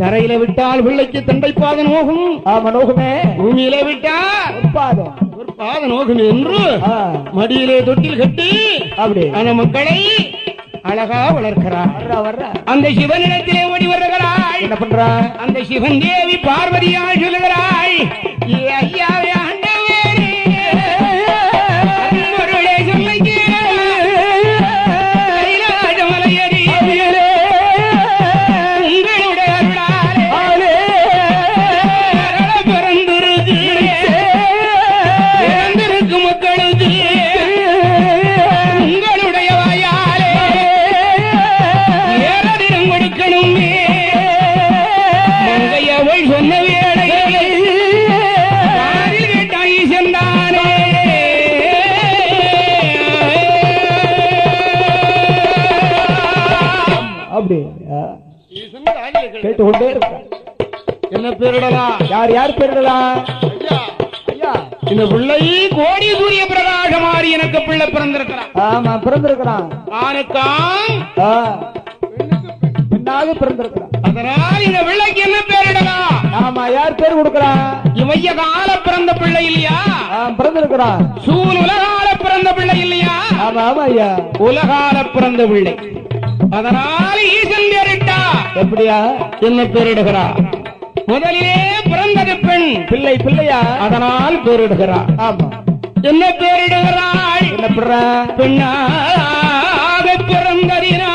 தரையில விட்டால் பிள்ளைக்கு தண்டை பாத நோகும். நோகுமே. பூமியில விட்டால் ஒரு பாத நோகும் என்று மடியிலே தொட்டில் கட்டி அப்படி அந்த மக்களை அழகா வளர்க்கிறார். அந்த சிவனிடத்திலே ஓடி வருகிறாள். என்ன பண்றா? அந்த சிவன் தேவி பார்வதியால் சொல்லுகிறாள், ஐயாவே ஆண்டவரே அன்பொருளே சொல்லுங்க கேட்டுக்கொண்டே இருக்க. என்ன பேரிடலாம்? யார் யார் பேரிடலாம்? இந்த பிள்ளை கோடி சூரிய பிரகாச மாறி எனக்கு பிள்ளை பிறந்திருக்கிறான். ஆமா பிறந்திருக்கிறான். பெண்ணாக பிறந்திருக்கிறான். அதனால் இந்த பிள்ளைக்கு என்ன பேரிடலாம்? ஆமா யார் பேர் கொடுக்கிறான்? இவைய கால பிறந்த பிள்ளை இல்லையா? பிறந்திருக்கிறான். சூழ் உலகால பிறந்த பிள்ளை இல்லையா? ஆமா ஆமா ஐயா உலகால பிறந்த பிள்ளை. அதனால் ஈசன் பேரிட்டா. எப்படியா? என்ன பேரிடுகிறார்? முதலிலே பிறந்தது பெண் பிள்ளை. பிள்ளையா? அதனால் பேரிடுகிறார். ஆமா. என்ன பேரிடுகிறாள்? என்ன பிற பெண்ணாக பிறந்ததினாலே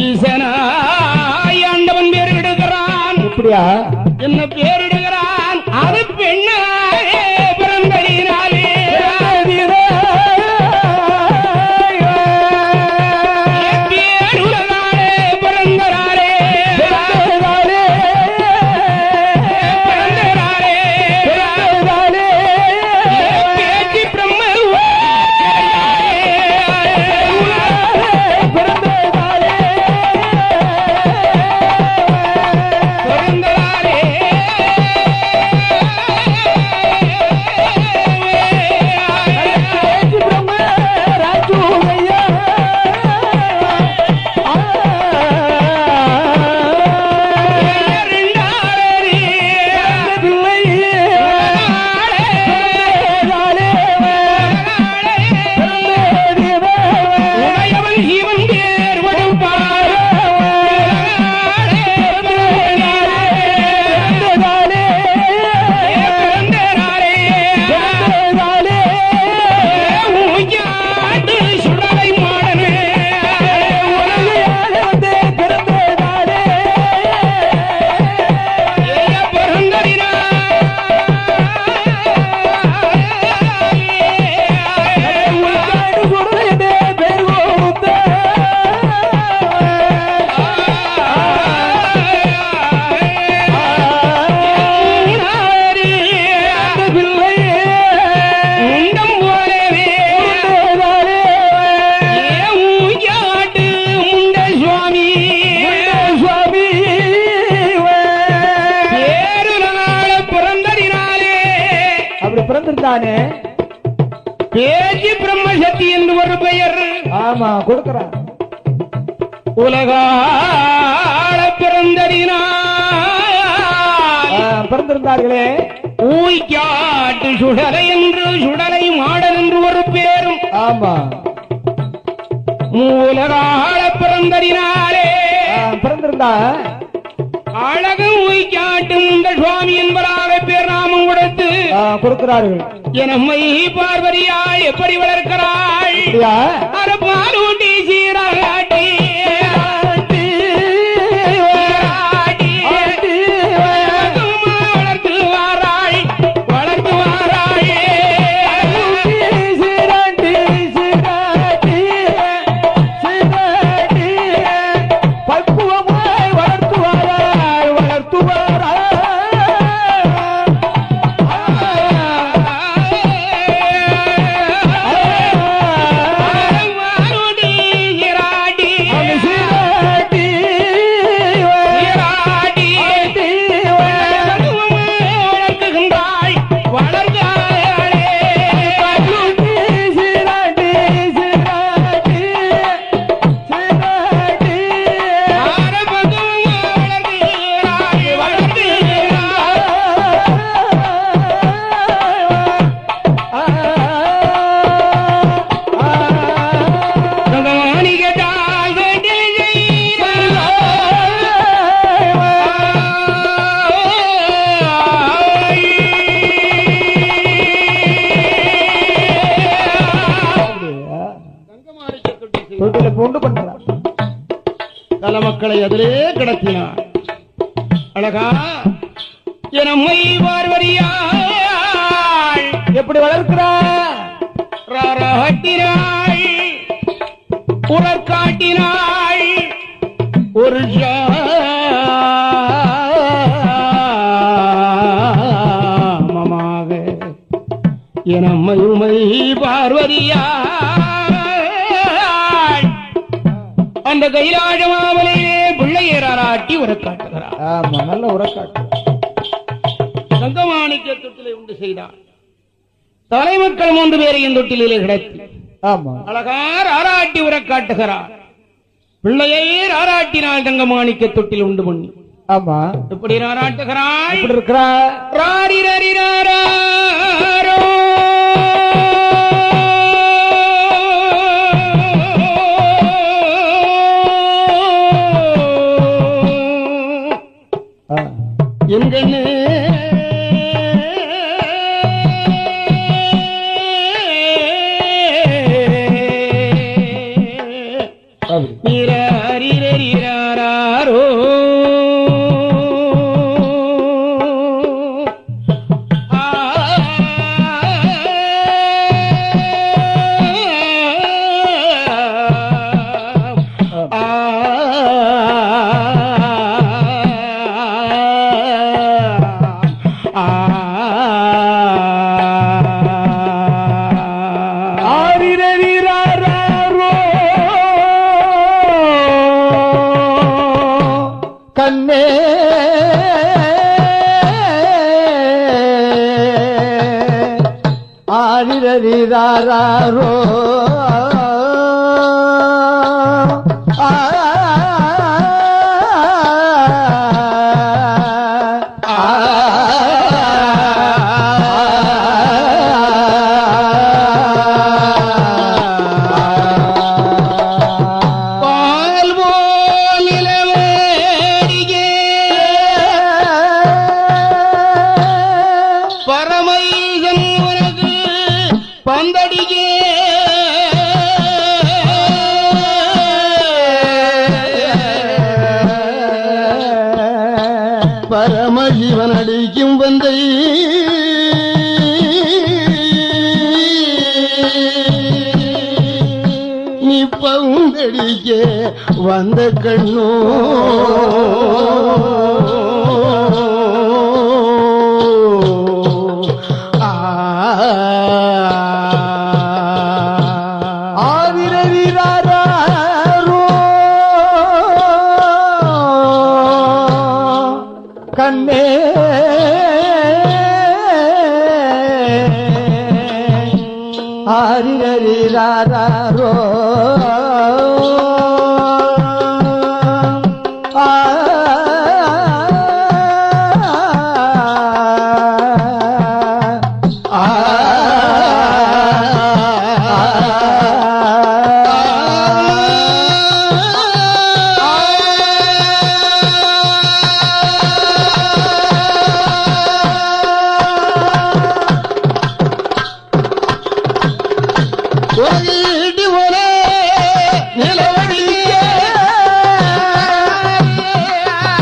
ஈசனாய் ஆண்டவன் பேரிடுகிறான். எப்படியா? என்ன பேரிடுகிறான்? அது பெண்ணாக பிறந்ததினாலே பிறந்திருந்தானே பேச்சு பிரம்மசக்தி என்று ஒரு பெயர். ஆமா கொடுக்கிறான். உலகால பிறந்திருந்தார்களே ஊய்க்காட்டு சுடலை என்று சுடலை மாடல் என்று ஒரு பேரும். ஆமா உலகால பிறந்ததினாலே பிறந்திருந்தா அழகு ஊய்க்காட்டு முந்த சுவாமி என்பதாக பேர் நாமம் கொடுத்து கொடுக்கிறார்கள். என் அம்மை பார்வதியா எப்படி வளர்க்கிறாள்? அரபாலூட்டி சீராட்டி மக்களை அதிலே கிடத்தினார். அழகா என் அம்மை பார்வதியாள் எப்படி வளர்க்கிறாள்? ராராட்டினாள், உலர்காட்டினாள், ஒரு ஜாமமாக என் அம்மை உமை பார்வதியாள் அந்த கைலாஜமாவலையிலே பிள்ளையராட்டி உரக்காட்டுகிறார். நல்ல உரக்காட்டு. தங்கமாணிக்க தொட்டிலை உண்டு செய்தார். தலைமக்கள் 3 பேரையும் தொட்டிலே கிடத்தி அழகார் ஆராட்டி உரக்காட்டுகிறார். பிள்ளையை ஆராட்டினால் தங்கமாணிக்க தொட்டில் உண்டு பண்ணி எப்படி ஆராட்டுகிறாள்? எப்படி இருக்கிறார்? என்கண்ணு நீராரோ கண்ணே ஆரிரரிராரோ பரமஜீவன் அடிக்கும் வந்தை நீ பவுந்தடிக்க வந்த கண்ணோ கண்ணே ஆரிரரிராரோ உலகிட்டு போலே நிலவடிக்க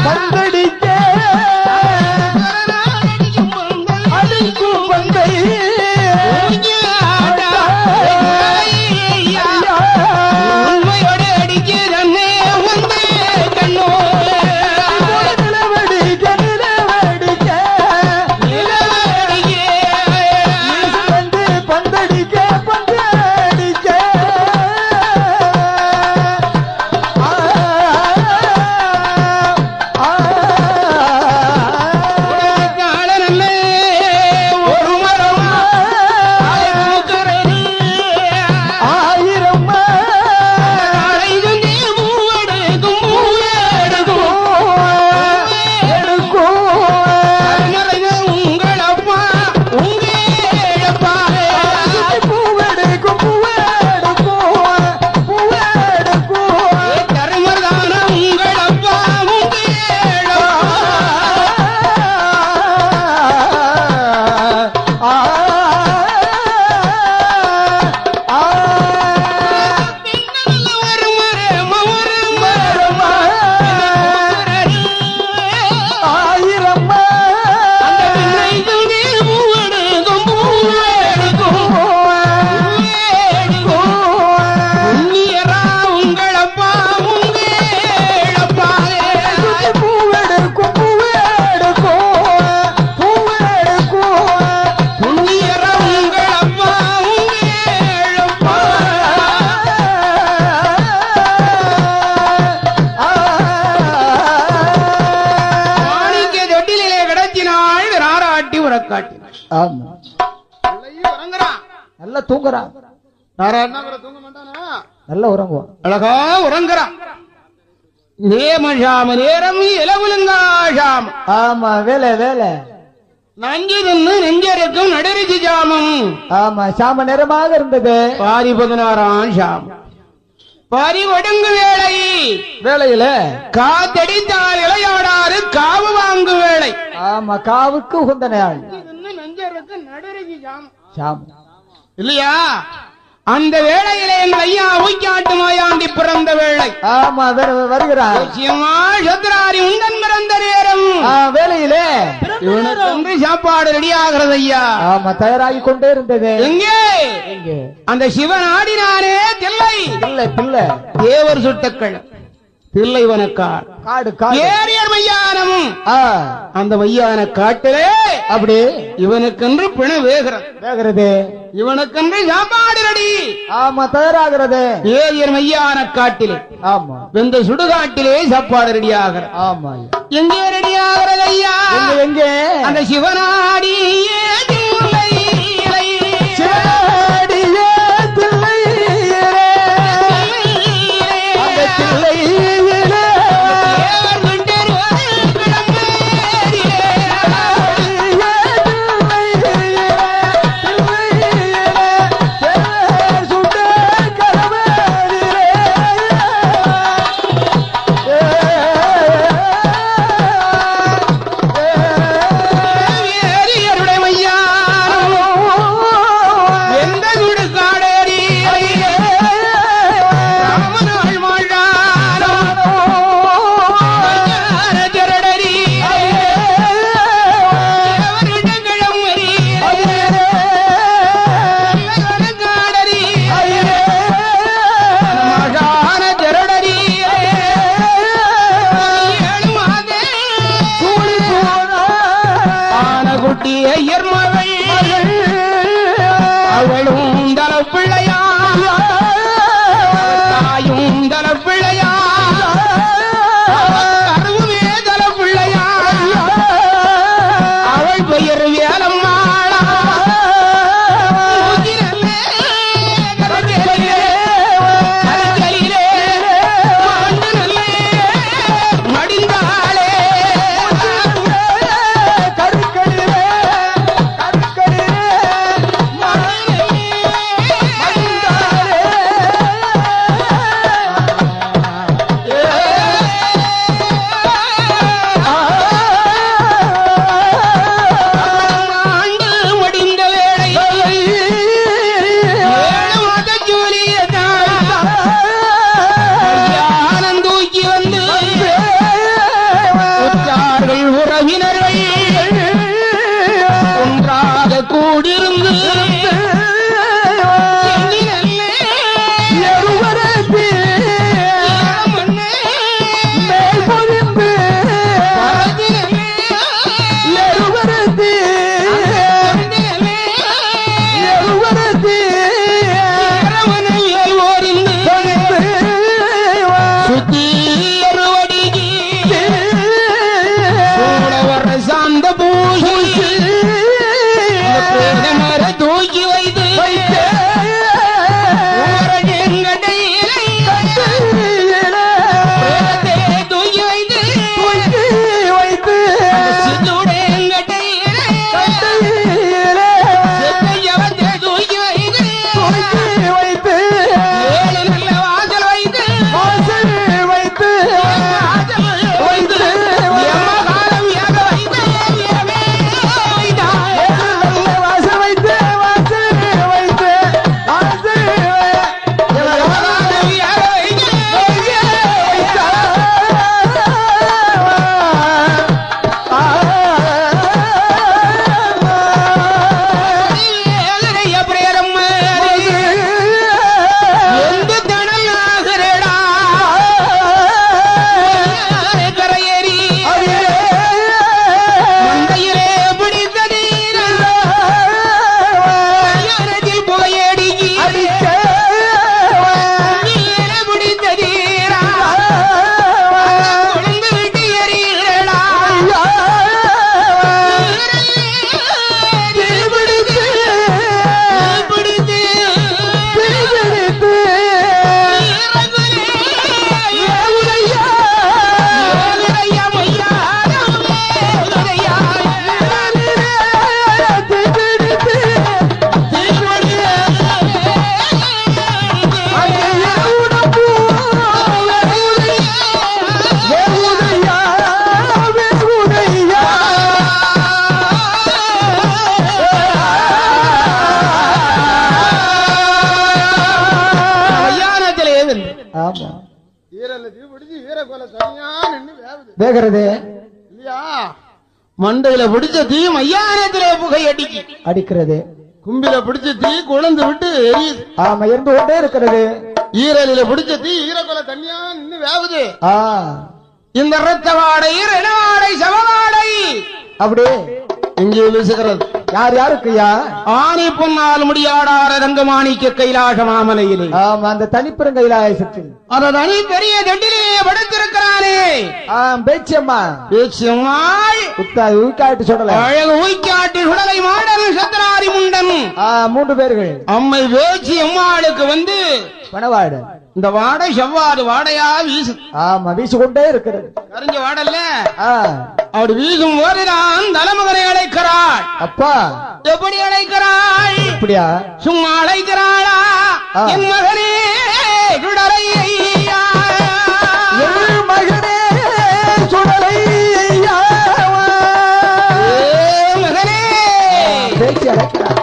பந்தடிக்க அடிக்கும் பந்தை உண்மையோடு அடிக்க தன்னே வந்து கண்ணோ நிலவடிக்க நிலவடிக்க வந்து பந்தடிக்க பந்தடிக்க காலனல்லே ஒரு மரம் ஆயிரம் காலை வந்து மூவெடுக்கும் மூவெடுக்கும் எடுக்கும் மறைந்த உங்கள் அப்பா உங்கள் அப்பா பூவெடுக்கும் பூவெடுக்கும் பூவெடுக்கும் தருமதான உங்கள் அப்பா உங்கள் ஒரு மரம் ஒரு மரம் ஆயிரம் அந்த பிள்ளை வந்து மூவெடுக்கும் மூவெடுக்கும் உன்னியரா உங்கள் அப்பா உங்கள் அப்பா பூவெடுக்கும் பூவெடுக்கும் பூவெடுக்கும் உன்னியரா உங்கள் அப்பா உங்கள் அப்பா மாணிக்க தொட்டிலே கிடத்தினாள் ராராட்டி உறக்காட்டினாள் ஆமா உறங்குறான் நல்லா தூங்குறான் நாராயணா தூங்க மாட்டானா நல்லா உறங்குவான் அழகா உறங்குறான் நேமஷாம நேரம் இலவுலுங்காஷாம ஆமா வேலை வேலை நஞ்சு தின்னு நெஞ்சருக்கும் நடுரிச்சி ஜாமம் ஆமா சாம நேரமாக இருந்தது பாரி 16ஆம் ஷாமம் பாரி ஒடுங்கு வேளை வேலையில காத்தடித்தால் இளையாடாறு காவு வாங்கு வேளை ஆமா காவுக்கு உகந்த நாள் நெஞ்சருக்கு நடுரிச்சி ஜாமம் சாம இல்லையா அந்த வேளையிலே எங்கள் ஐயா ஊய்க்காட்டு மாயாண்டி பிறந்த வேளை ஆமா வருகிறார் நிச்சயமா சத்ராரி உண்டன் பிறந்த நேரம் வேலையில இவனுக்கு வந்து சாப்பாடு ரெடி ஆகிறது ஐயா ஆமா தயாராகி கொண்டே இருந்தது எங்கே எங்கே அந்த சிவன் ஆடினானே தில்லை பிள்ளை பிள்ளை தேவர் சுட்டக்கள் தில்லை வனக்கார் காடு காடு ஏரியர் மையானமும் ஆ, அந்த மையான காட்டிலே அப்படி இவனுக்கென்று பிண வேகிறது வேகிறது இவனுக்கென்று சாப்பாடு ரெடி ஆமா தயாராகிறது ஏரியர் மையான காட்டிலே ஆமா வெந்த சுடுகாட்டிலே சாப்பாடு ரெடி ஆகிறது ஆமா எங்கே ரெடி ஆகிறது ஐயா எங்க எங்கே அந்த சிவனாடியே தில்லை சிவனாடியே தில்லையிலே, அந்த தில்லையிலே, தேவர் சுட்ட கரவேலிலே. ஏரியருடைய மையா குடிருந்து வேகிறது இல்லையா? மண்டையில பிடிச்ச தீ மையானத்திலே புகை அடிக்கிறது. கும்பில பிடிச்ச தீ குழந்து விட்டு எரியுது. ஆமா, எரிந்து கொண்டே இருக்கிறது. ஈரலில பிடிச்ச தீ ஈரக்கொலை தனியா நின்று வேவுது. இந்த ரத்த வாடை வாடை சமவாடை அப்படி இங்கே வீசுகிறது. யார் யாருக்குயா? ஆணி பொன்னால் முடியாடார ரங்கமாணிக்க கைலாச மாமலையிலே. ஆமா, அந்த தனிப்பெரும் கைலாசத்தில் அந்த தனி பெரிய தட்டிலே படுத்திருக்கிறானே பேச்சியம்மா. பேச்சியம்மாள் ஊய்க்காட்டு சுடலை, அழகு ஊய்க்காட்டு சுடலை மாடன் சத்ராரி முண்டன் 3 பேர்கள். அம்மை பேச்சி அம்மாளுக்கு வந்து பணவாடு இந்த வாடை செவ்வாது வாடையா வீசு. ஆமா, வீசு கொண்டே இருக்கிறது. கரிஞ்ச வாடல்ல அப்படி வீசும் போதுதான் தலைமகனை அழைக்கிறாள். அப்பா எப்படி அழைக்கிறாள்? இப்படியா? சும்மா அழைக்கிறாளா? என் மகனே சுடலை ஐயா, என் மகனே சுடலை ஐயா, மகனே பேச்சு அழைக்கிறாள்.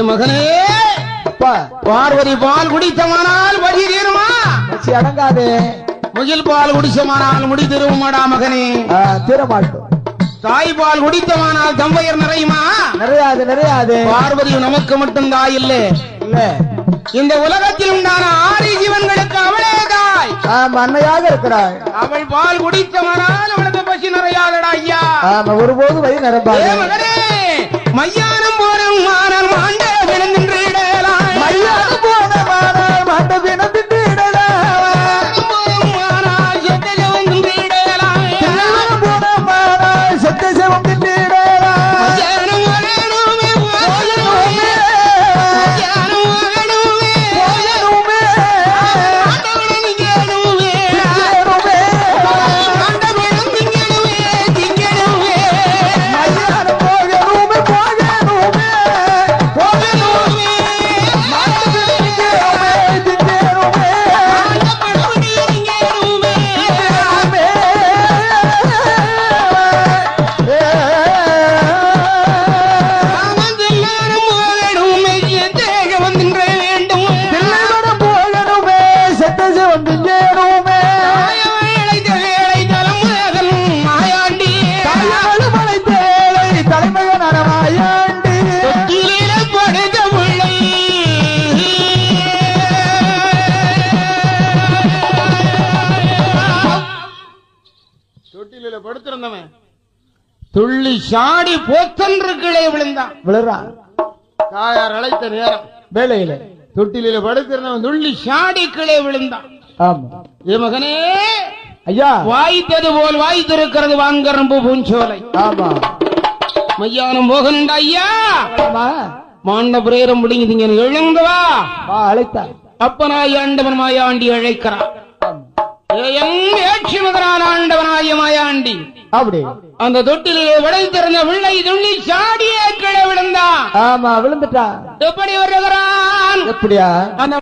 மகனே பார்வதி பால் குடித்தமானால் வழி தீருமா? அடங்காது. முகில் பால் குடிச்சமானால் முடி திருவுமாடா மகனே? தீரமாட்டோம். தாய்பால் குடித்தமானால் தம்பையர் நிறையுமா? நிறையாது, நிறையாது. பார்வதி நமக்கு மட்டும் தாய் இல்ல. இந்த உலகத்தில் உண்டான 6 ஜீவன்களுக்கு அவளே தாய். அன்னையாக இருக்கிறாள். அவள் பால் குடித்தமானால் அவளுக்கு பசி நிறையாதடா ஐயா. ஒருபோது வயது நிரம்பாது. மகனே மையானம் போன மானால் மாண்ட விழுந்திடலாம், மையானம் போன மானால் மாண்ட விழுந்திடலாம், மானால் செத்த செவம் திடலாம், போன மானால் செத்த செவம் திடலாம். மஜானம் வரணுமே போயணுமே, மஜானம் வரணுமே போயணுமே, ஆண்டவன் திங்கணுமே திங்கணுமே, ஆண்டவன் திங்கணுமே திங்கணுமே, மஜானம் போகணுமே போகணுமே போகணுமே. துள்ளி சாடி போத்தன்று கீழே விழுந்தான். விழுறான். தாயார் அழைத்த நேரம் வேலையில தொட்டில படுத்திருந்தவன் துள்ளி சாடி கீழே விழுந்தான். ஆமா. ஏ மகனே, ஐயா வாய்த்தது போல் வாய்த்திருக்கிறது வாங்கரம்பு பூஞ்சோலை. ஆமா. மையானம் போகணுண்டா ஐயா. ஆமா. மாண்ட பிரேரம் முடிங்குதுங்க, எழுந்து வா. அழைத்தா அப்பனாய் ஆண்டவன் மாயாண்டி அழைக்கிறான். ஏட்சி மகனான் ஆண்டவனாய மாயாண்டி. அப்படி அந்த தொட்டிலே விளைத்திருந்த பிள்ளை துள்ளி சாடியே கீழே விழுந்தான். ஆமா, விழுந்துட்டான். எப்படி வருகிறான்? எப்படியா? அந்த